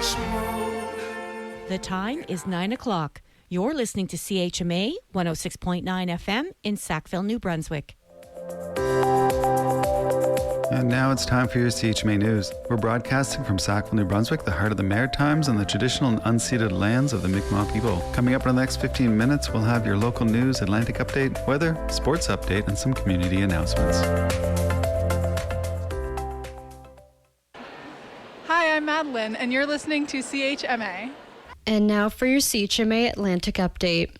The time is 9 o'clock. You're listening to CHMA 106.9 FM in Sackville, New Brunswick. And now it's time for your CHMA News. We're broadcasting from Sackville, New Brunswick, the heart of the Maritimes and the traditional and unceded lands of the Mi'kmaq people. Coming up in the next 15 minutes, we'll have your local news, Atlantic update, weather, sports update, and some community announcements. Hi, I'm Madeline, and you're listening to CHMA. And now for your CHMA Atlantic update.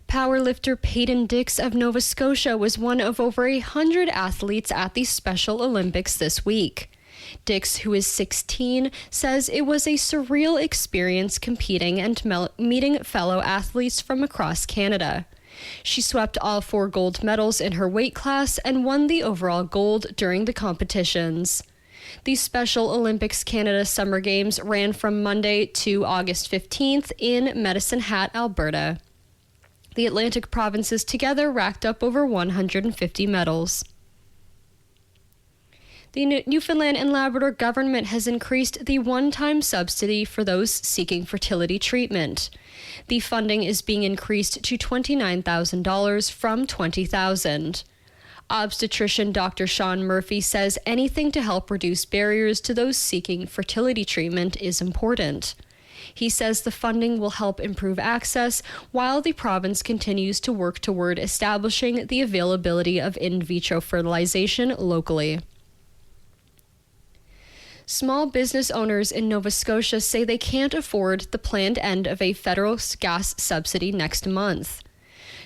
Powerlifter Peyton Dix of Nova Scotia was one of over 100 athletes at the Special Olympics this week. Dix, who is 16, says it was a surreal experience competing and meeting fellow athletes from across Canada. She swept all 4 gold medals in her weight class and won the overall gold during the competitions. The Special Olympics Canada Summer Games ran from Monday to August 15th in Medicine Hat, Alberta. The Atlantic provinces together racked up over 150 medals. The Newfoundland and Labrador government has increased the one-time subsidy for those seeking fertility treatment. The funding is being increased to $29,000 from $20,000. Obstetrician Dr. Sean Murphy says anything to help reduce barriers to those seeking fertility treatment is important. He says the funding will help improve access while the province continues to work toward establishing the availability of in vitro fertilization locally. Small business owners in Nova Scotia say they can't afford the planned end of a federal gas subsidy next month.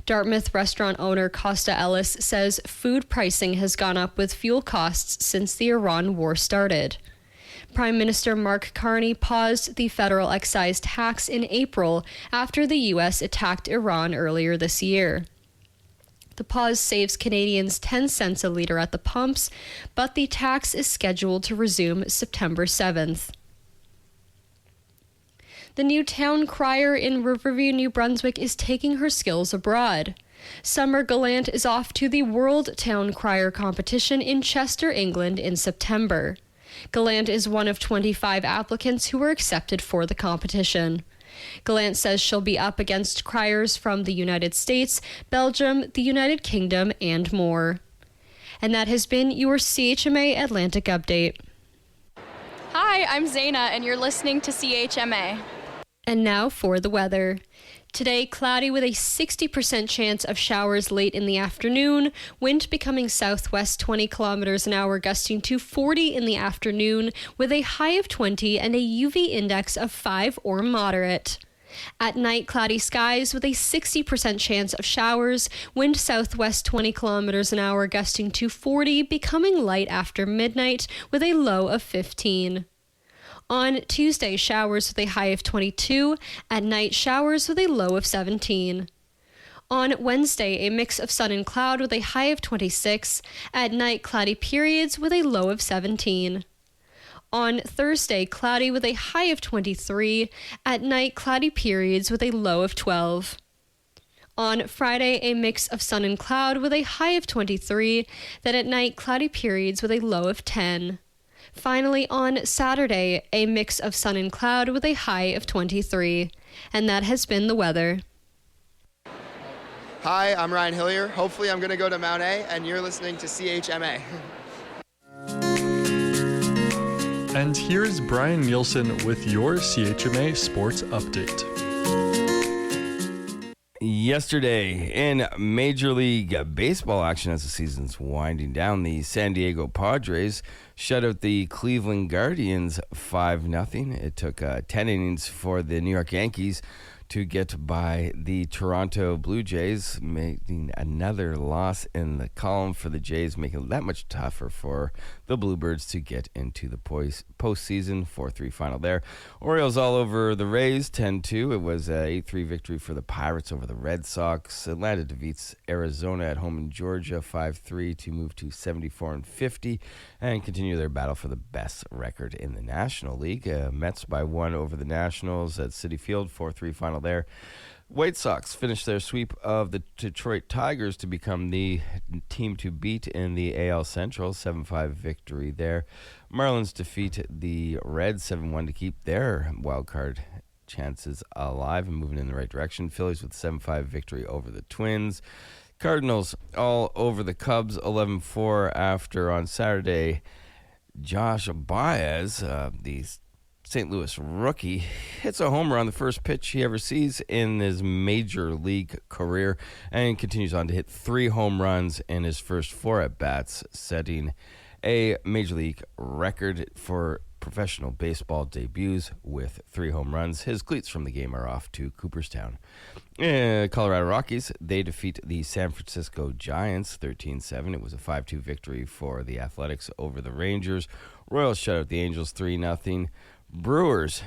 Dartmouth restaurant owner Costa Ellis says food pricing has gone up with fuel costs since the Iran war started. Prime Minister Mark Carney paused the federal excise tax in April after the U.S. attacked Iran earlier this year. The pause saves Canadians 10 cents a litre at the pumps, but the tax is scheduled to resume September 7th. The new town crier in Riverview, New Brunswick is taking her skills abroad. Summer Gallant is off to the World Town Crier competition in Chester, England in September. Gallant is one of 25 applicants who were accepted for the competition. Gallant says she'll be up against criers from the United States, Belgium, the United Kingdom, and more. And that has been your CHMA Atlantic Update. Hi, I'm Zaina, and you're listening to CHMA. And now for the weather. Today, cloudy with a 60% chance of showers late in the afternoon, wind becoming southwest 20 kilometers an hour, gusting to 40 in the afternoon, with a high of 20 and a UV index of 5 or moderate. At night, cloudy skies with a 60% chance of showers, wind southwest 20 kilometers an hour, gusting to 40, becoming light after midnight, with a low of 15. On Tuesday, showers with a high of 22. At night, showers with a low of 17. On Wednesday, a mix of sun and cloud with a high of 26. At night, cloudy periods with a low of 17. On Thursday, cloudy with a high of 23. At night, cloudy periods with a low of 12. On Friday, a mix of sun and cloud with a high of 23. Then at night, cloudy periods with a low of 10. Finally, on Saturday, a mix of sun and cloud with a high of 23. And that has been the weather. Hi, I'm Ryan Hillier. Hopefully I'm going to go to Mount A, and you're listening to CHMA. And here's Brian Nielsen with your CHMA Sports Update. Yesterday, in Major League Baseball action as the season's winding down, the San Diego Padres shut out the Cleveland Guardians 5-0. It took 10 innings for the New York Yankees to get by the Toronto Blue Jays, making another loss in the column for the Jays, making it that much tougher for the Bluebirds to get into the postseason. 4-3 final there. Orioles all over the Rays, 10-2. It was an 8-3 victory for the Pirates over the Red Sox. Atlanta defeats Arizona at home in Georgia, 5-3 to move to 74-50 and continue their battle for the best record in the National League. Mets by 1 over the Nationals at Citi Field, 4-3 final there. White Sox finished their sweep of the Detroit Tigers to become the team to beat in the AL Central. 7-5 victory there. Marlins defeat the Reds 7-1 to keep their wild card chances alive and moving in the right direction. Phillies with 7-5 victory over the Twins. Cardinals all over the Cubs 11-4 after on Saturday Josh Baez, the St. Louis rookie, hits a homer on the first pitch he ever sees in his major league career and continues on to hit 3 home runs in his first 4 at-bats, setting a major league record for professional baseball debuts with 3 home runs. His cleats from the game are off to Cooperstown. Colorado Rockies, they defeat the San Francisco Giants 13-7. It was a 5-2 victory for the Athletics over the Rangers. Royals shut out the Angels 3-0. Brewers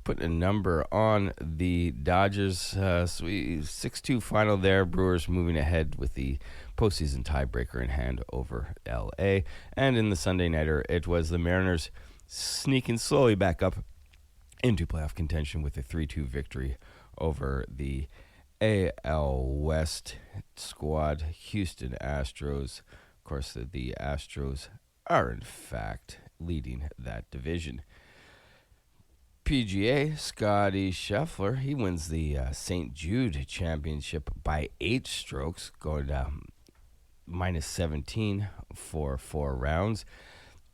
put a number on the Dodgers. 6-2 final there. Brewers moving ahead with the postseason tiebreaker in hand over L.A. And in the Sunday nighter, it was the Mariners sneaking slowly back up into playoff contention with a 3-2 victory over the AL West squad, Houston Astros. Of course, the Astros are, in fact, leading that division. PGA, Scotty Scheffler, he wins the St. Jude Championship by 8 strokes, going down minus 17 for 4 rounds.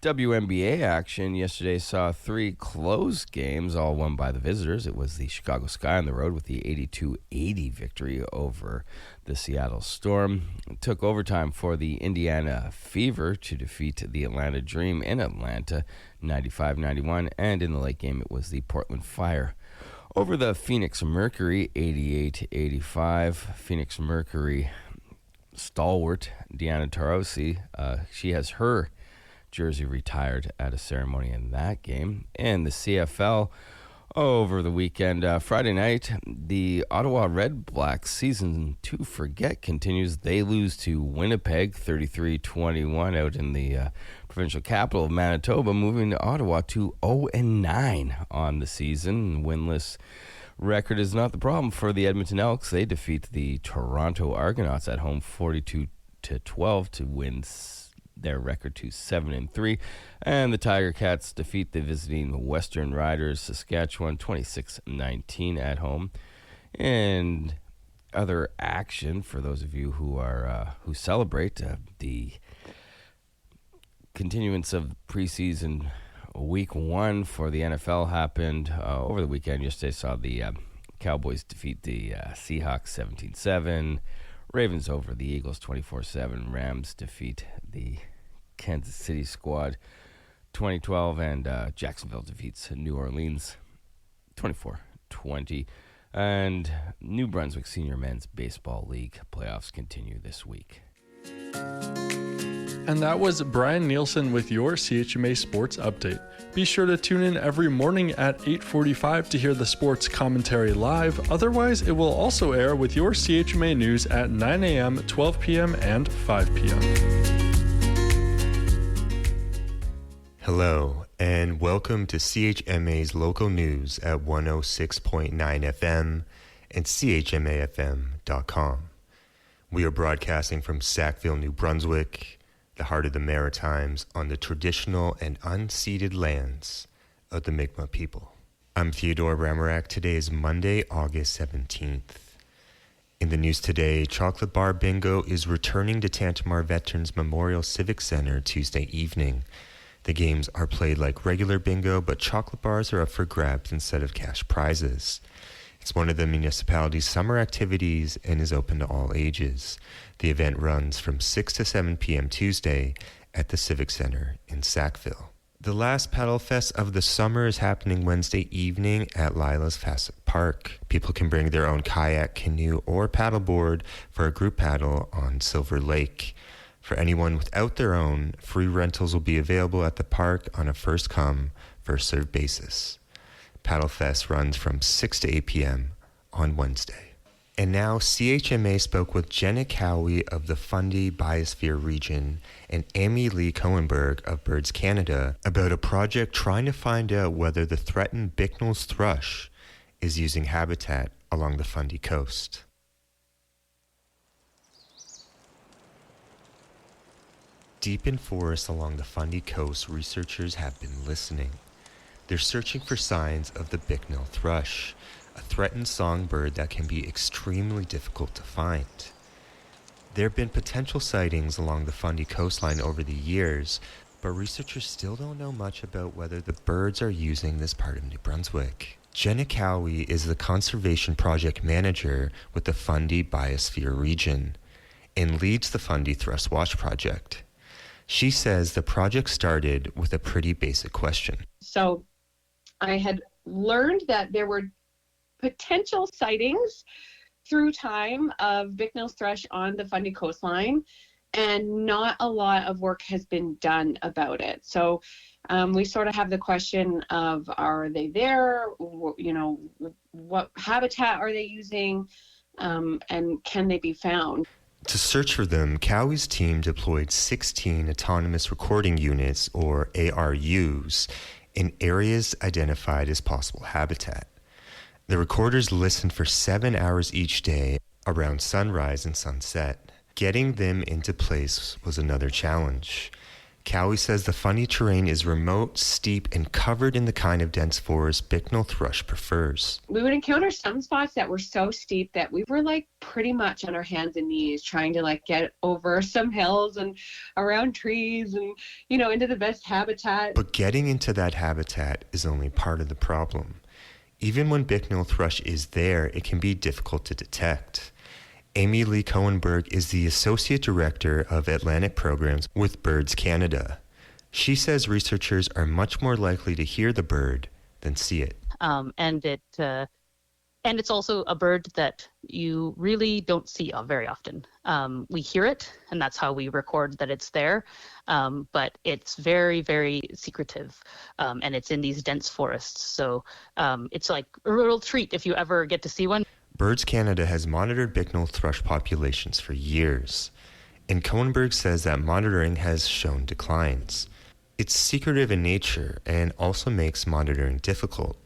WNBA action yesterday saw 3 close games, all won by the visitors. It was the Chicago Sky on the road with the 82-80 victory over the Seattle Storm. It took overtime for the Indiana Fever to defeat the Atlanta Dream in Atlanta, 95-91. And in the late game, it was the Portland Fire over the Phoenix Mercury, 88-85. Phoenix Mercury stalwart Deanna Taurasi, she has her jersey retired at a ceremony in that game. And the CFL over the weekend, Friday night, the Ottawa Red Blacks Season 2 Forget continues. They lose to Winnipeg 33-21 out in the provincial capital of Manitoba, moving to Ottawa to 0-9 on the season. Winless record is not the problem for the Edmonton Elks. They defeat the Toronto Argonauts at home 42-12 to win their record to 7-3, and the Tiger Cats defeat the visiting Western Riders Saskatchewan 26-19 at home. And other action for those of you who celebrate the continuance of preseason week 1 for the NFL happened over the weekend. Yesterday saw the Cowboys defeat the Seahawks 17-7. Ravens over the Eagles 24-7. Rams defeat the Kansas City squad 2012, and Jacksonville defeats New Orleans 24-20. And New Brunswick Senior Men's Baseball League playoffs continue this week. And that was Brian Nielsen with your CHMA Sports Update. Be sure to tune in every morning at 8:45 to hear the sports commentary live. Otherwise, it will also air with your CHMA news at 9 a.m., 12 p.m., and 5 p.m. Hello, and welcome to CHMA's local news at 106.9 FM and CHMAFM.com. We are broadcasting from Sackville, New Brunswick, the heart of the Maritimes, on the traditional and unceded lands of the Mi'kmaq people. I'm Theodore Bramarack. Today is Monday, August 17th. In the news today, Chocolate Bar Bingo is returning to Tantramar Veterans Memorial Civic Center Tuesday evening. The games are played like regular bingo, but chocolate bars are up for grabs instead of cash prizes. It's one of the municipality's summer activities and is open to all ages. The event runs from 6 to 7 p.m. Tuesday at the Civic Center in Sackville. The last Paddle Fest of the summer is happening Wednesday evening at Lila's Facet Park. People can bring their own kayak, canoe, or paddleboard for a group paddle on Silver Lake. For anyone without their own, free rentals will be available at the park on a first-come, first-served basis. Paddle Fest runs from 6 to 8 p.m. on Wednesday. And now CHMA spoke with Jenna Cowie of the Fundy Biosphere region and Amy Lee Cohenberg of Birds Canada about a project trying to find out whether the threatened Bicknell's thrush is using habitat along the Fundy coast. Deep in forests along the Fundy coast, researchers have been listening. They're searching for signs of the Bicknell thrush, a threatened songbird that can be extremely difficult to find. There have been potential sightings along the Fundy coastline over the years, but researchers still don't know much about whether the birds are using this part of New Brunswick. Jenna Cowie is the conservation project manager with the Fundy Biosphere region and leads the Fundy Thrush Watch project. She says the project started with a pretty basic question. So I had learned that there were potential sightings through time of Bicknell's thrush on the Fundy coastline, and not a lot of work has been done about it. So we sort of have the question of, are they there? You know, what habitat are they using? And can they be found? To search for them, Cowie's team deployed 16 autonomous recording units, or ARUs, in areas identified as possible habitat. The recorders listened for 7 hours each day around sunrise and sunset. Getting them into place was another challenge. Cowie says the Fundy terrain is remote, steep, and covered in the kind of dense forest Bicknell thrush prefers. We would encounter some spots that were so steep that we were like pretty much on our hands and knees trying to like get over some hills and around trees and, you know, into the best habitat. But getting into that habitat is only part of the problem. Even when Bicknell thrush is there, it can be difficult to detect. Amy Lee Cohenberg is the Associate Director of Atlantic Programs with Birds Canada. She says researchers are much more likely to hear the bird than see it. And it's also a bird that you really don't see very often. We hear it, and that's how we record that it's there. But it's very, very secretive, and it's in these dense forests. So it's like a real treat if you ever get to see one. Birds Canada has monitored Bicknell thrush populations for years, and Cohenberg says that monitoring has shown declines. It's secretive in nature and also makes monitoring difficult.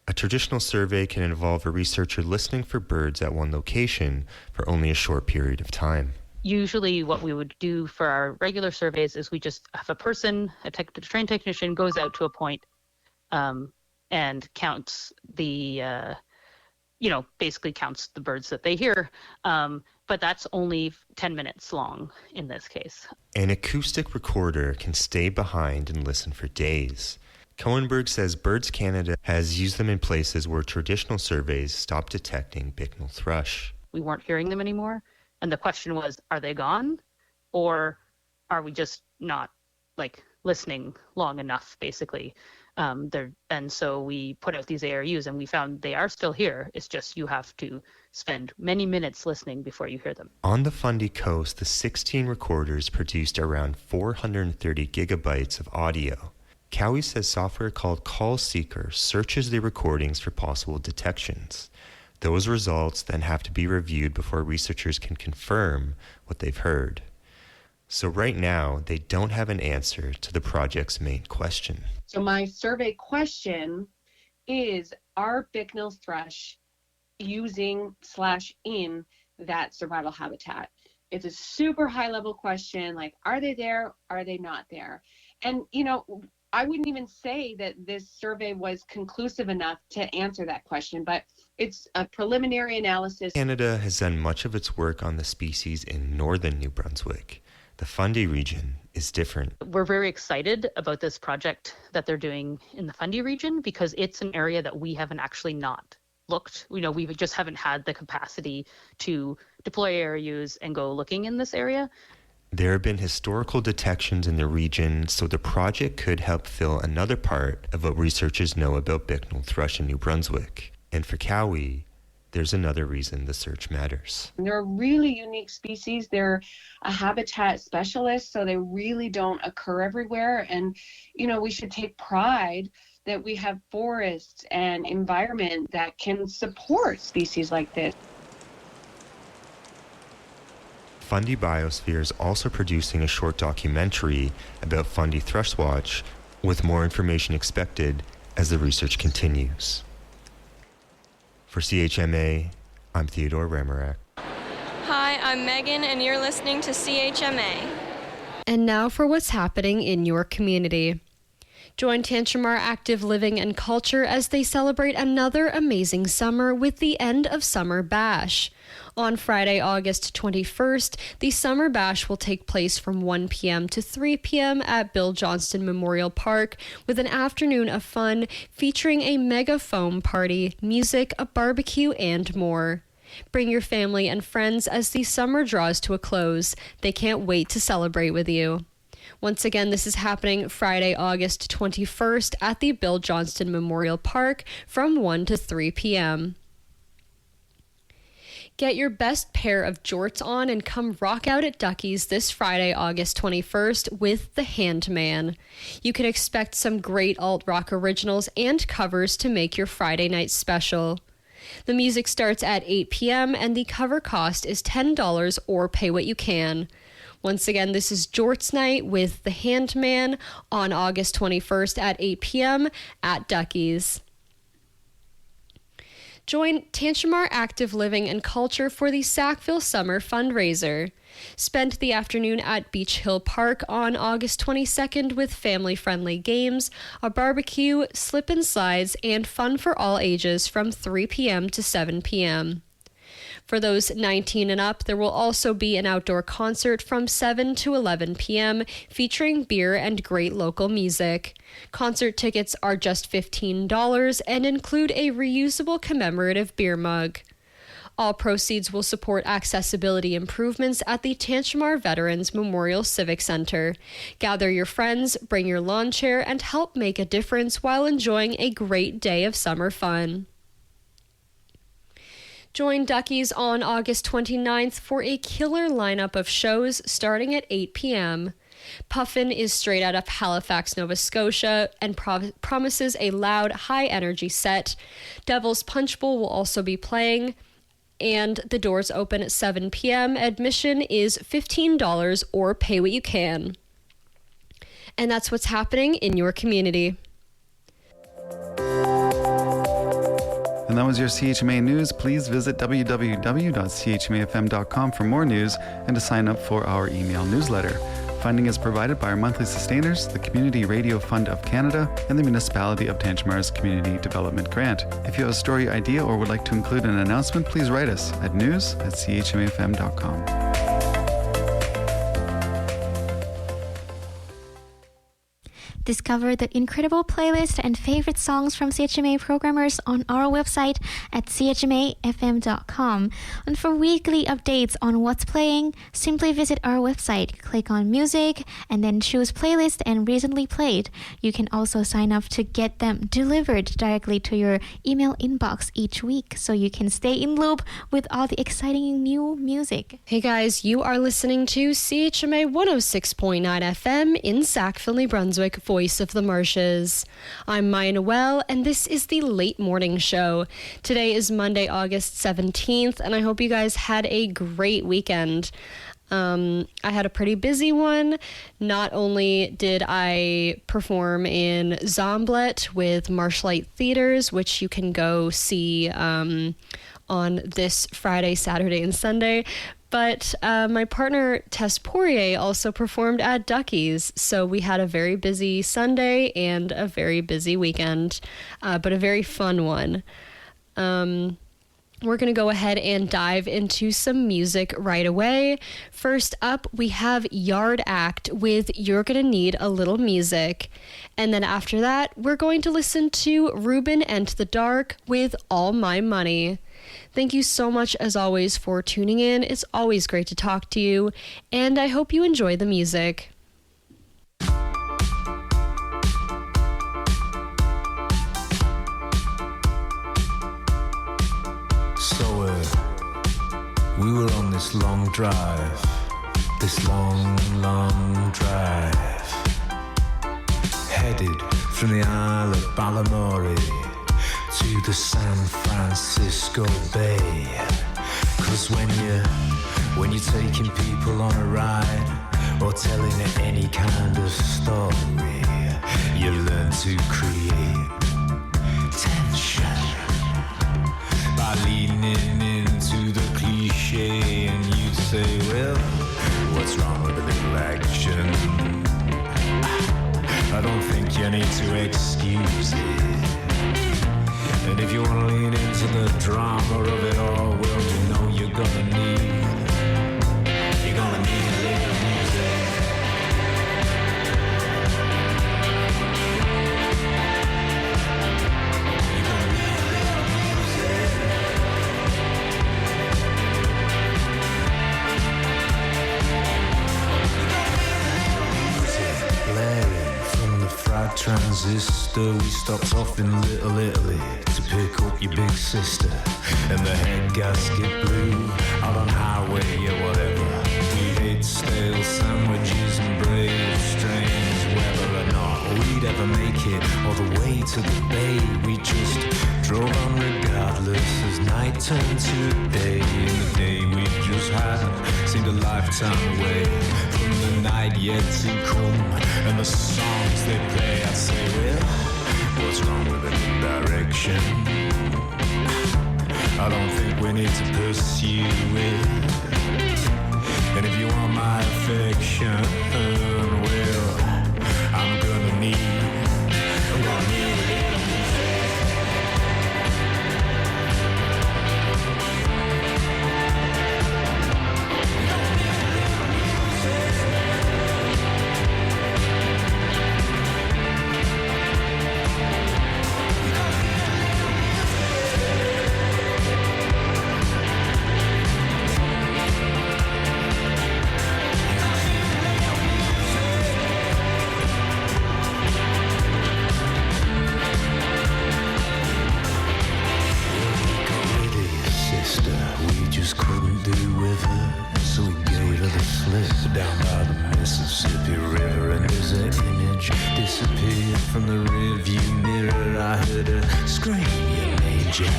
A traditional survey can involve a researcher listening for birds at one location for only a short period of time. Usually what we would do for our regular surveys is we just have a person, a trained technician, goes out to a point and counts the, basically counts the birds that they hear. But that's only 10 minutes long in this case. An acoustic recorder can stay behind and listen for days. Cohenberg says Birds Canada has used them in places where traditional surveys stopped detecting Bicknell thrush. We weren't hearing them anymore. And the question was, are they gone? Or are we just not listening long enough, basically? And so we put out these ARUs and we found they are still here. It's just you have to spend many minutes listening before you hear them. On the Fundy coast, the 16 recorders produced around 430 gigabytes of audio. Cowie says software called Call Seeker searches the recordings for possible detections. Those results then have to be reviewed before researchers can confirm what they've heard. So right now, they don't have an answer to the project's main question. So my survey question is, are Bicknell's thrush using / in that survival habitat? It's a super high level question, like, are they there? Are they not there? And, I wouldn't even say that this survey was conclusive enough to answer that question, but it's a preliminary analysis. Canada has done much of its work on the species in northern New Brunswick. The Fundy region is different. We're very excited about this project that they're doing in the Fundy region because it's an area that we haven't actually not looked. We just haven't had the capacity to deploy ARUs and go looking in this area. There have been historical detections in the region, so the project could help fill another part of what researchers know about Bicknell thrush in New Brunswick. And for Cowie, there's another reason the search matters. They're a really unique species. They're a habitat specialist, so they really don't occur everywhere. And, we should take pride that we have forests and environment that can support species like this. Fundy Biosphere is also producing a short documentary about Fundy Thrush Watch, with more information expected as the research continues. For CHMA, I'm Theodore Ramarak. Hi, I'm Megan, and you're listening to CHMA. And now for what's happening in your community. Join Tantramar Active Living and Culture as they celebrate another amazing summer with the End of Summer Bash. On Friday, August 21st, the Summer Bash will take place from 1 p.m. to 3 p.m. at Bill Johnston Memorial Park with an afternoon of fun featuring a mega foam party, music, a barbecue, and more. Bring your family and friends as the summer draws to a close. They can't wait to celebrate with you. Once again, this is happening Friday, August 21st at the Bill Johnston Memorial Park from 1 to 3 p.m. Get your best pair of jorts on and come rock out at Ducky's this Friday, August 21st with The Handman. You can expect some great alt-rock originals and covers to make your Friday night special. The music starts at 8 p.m. and the cover cost is $10 or pay what you can. Once again, this is Jorts Night with The Handman on August 21st at 8 p.m. at Ducky's. Join Tantramar Active Living and Culture for the Sackville Summer Fundraiser. Spend the afternoon at Beach Hill Park on August 22nd with family-friendly games, a barbecue, slip and slides, and fun for all ages from 3 p.m. to 7 p.m. For those 19 and up, there will also be an outdoor concert from 7 to 11 p.m. featuring beer and great local music. Concert tickets are just $15 and include a reusable commemorative beer mug. All proceeds will support accessibility improvements at the Tantramar Veterans Memorial Civic Center. Gather your friends, bring your lawn chair, and help make a difference while enjoying a great day of summer fun. Join Ducky's on August 29th for a killer lineup of shows starting at 8 p.m. Puffin is straight out of Halifax, Nova Scotia, and promises a loud, high-energy set. Devil's Punch Bowl will also be playing, and the doors open at 7 p.m. Admission is $15 or pay what you can. And that's what's happening in your community. And that was your CHMA News. Please visit www.chmafm.com for more news and to sign up for our email newsletter. Funding is provided by our monthly sustainers, the Community Radio Fund of Canada, and the Municipality of Tantramar's Community Development Grant. If you have a story idea or would like to include an announcement, please write us at news@chmafm.com. Discover the incredible playlist and favorite songs from CHMA programmers on our website at chmafm.com. And for weekly updates on what's playing, simply visit our website, click on music, and then choose playlist and recently played. You can also sign up to get them delivered directly to your email inbox each week so you can stay in loop with all the exciting new music. Hey guys, you are listening to CHMA 106.9 FM in Sackville, New Brunswick, Voice of the Marshes. I'm Maya Noel, and this is the Late Morning Show. Today is Monday, August 17th, and I hope you guys had a great weekend. I had a pretty busy one. Not only did I perform in Zomblet with Marshlight Theaters, which you can go see on this Friday, Saturday, and Sunday, but my partner, Tess Poirier, also performed at Ducky's. So we had a very busy Sunday and a very busy weekend, but a very fun one. We're going to go ahead and dive into some music right away. First up, we have Yard Act with You're Gonna Need a Little Music. And then after that, we're going to listen to Ruben and the Dark with All My Money. Thank you so much, as always, for tuning in. It's always great to talk to you, and I hope you enjoy the music. So we were on this long drive, headed from the Isle of Balamory to the San Francisco Bay. 'Cause when you're taking people on a ride or telling any kind of story, you learn to create tension by leaning into need to excuse it. And if you want to lean into the drama of it all, well, you know you're gonna need a little music. Transistor, we stopped off in Little Italy to pick up your big sister, and the head gasket blew out on highway, yeah, whatever. We ate stale sandwiches and braved strange whether or not we'd ever make it all the way to the bay. We just drove on regardless as night turned to day, and the day we just had seemed a lifetime away from the night yet to come and the songs they play. I say, well, what's wrong with a new direction? I don't think we need to pursue it. And if you want my affection, well, I'm gonna need a little music. Down by the Mississippi River, and as her image disappeared from the rearview mirror, I heard her scream, "Your name, Jamie,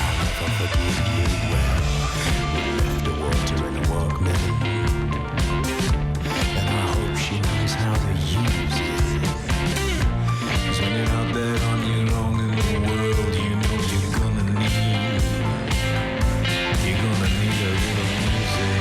I'll never forgive you." Well, we left the water in a Walkman, and I hope she knows how to use it. 'Cause when you're out there on your own in the world, you know you're gonna need a little music.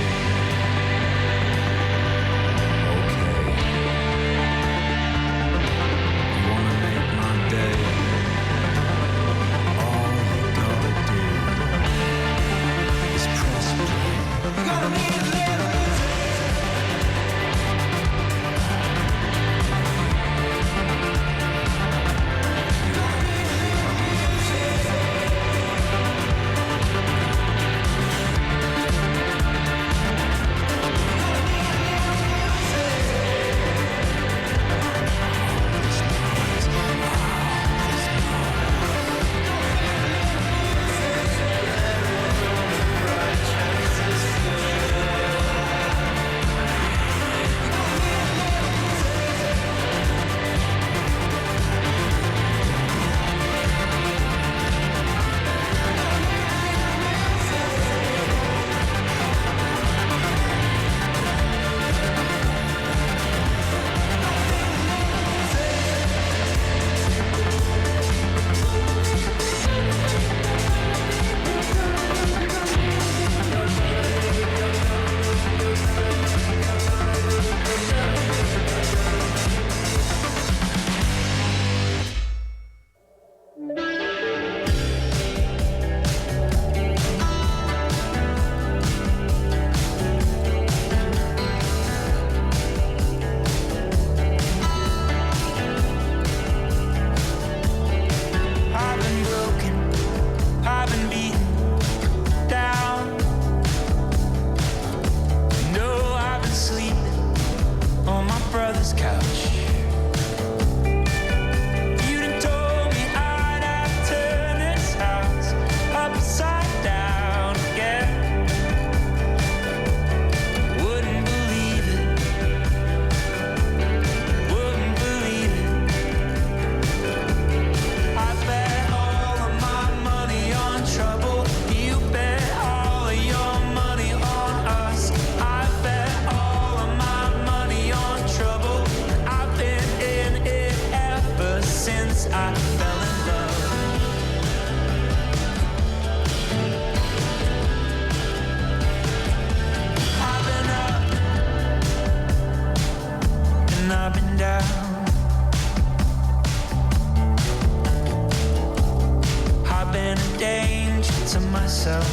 a danger to myself.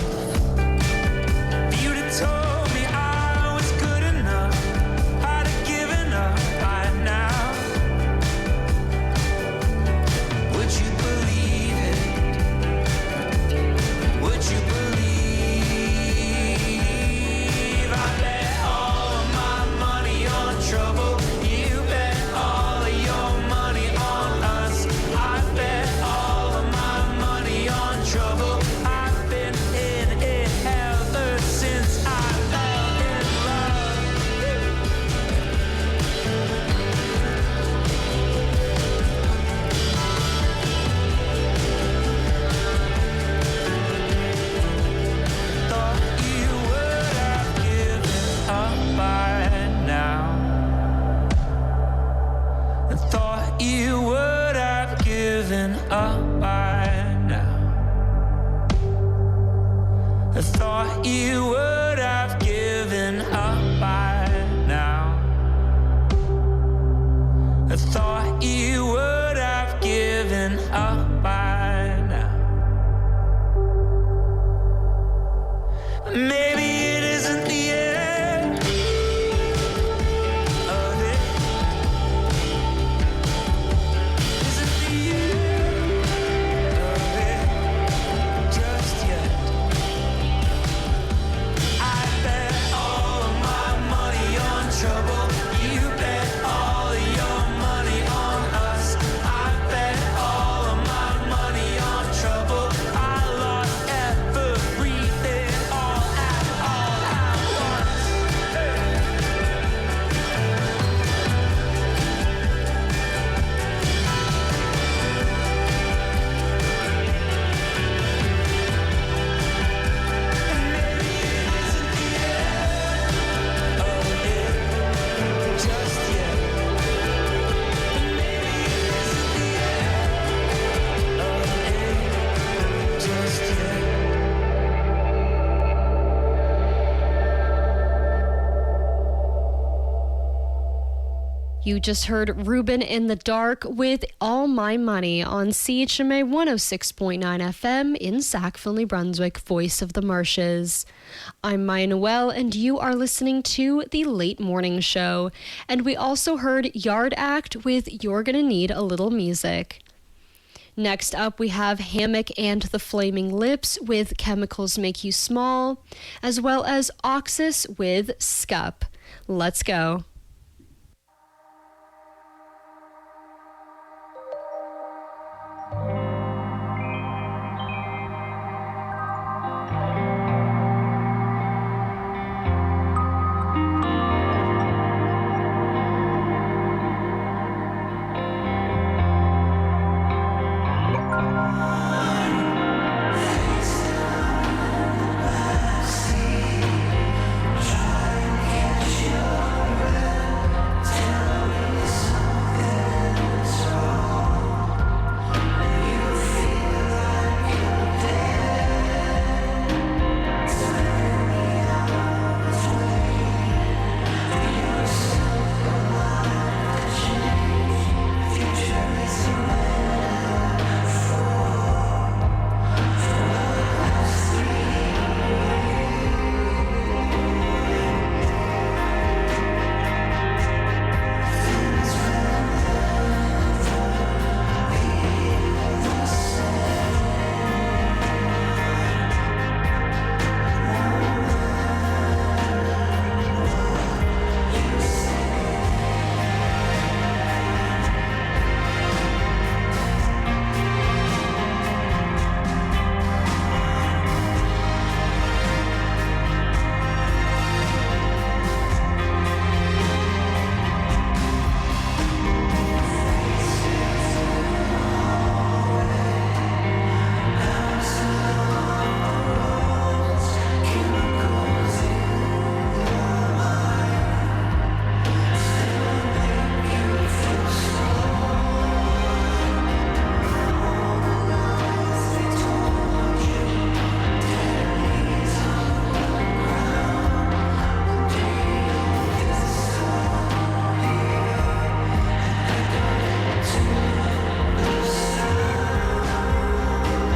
If you'd have told me I was good enough, I'd have given up by now. Would you believe it? Would you believe I bet all of my money on trouble? You bet all of your money on us. I bet all of my money on trouble. I've been in it ever since I fell in love. Thought you would have given up by now. I thought you would have given up by now. I thought you would have given up by now. I thought you would have given up by now. Maybe it isn't the end of it. Isn't the end of it just yet? I bet all of my money on trouble. You bet all of your money on us. I bet all of my money on trouble. I lost everything all at once. Just yet. Maybe it isn't the end of it just yet. You just heard Ruben in the Dark with All My Money on CHMA 106.9 FM in Sackville, New Brunswick, voice of the marshes. I'm Maya Noel, and you are listening to The Late Morning Show. And we also heard Yard Act with You're Gonna Need a Little Music. Next up, we have Hammock and the Flaming Lips with Chemicals Make You Small, as well as Oxus with Scup. Let's go.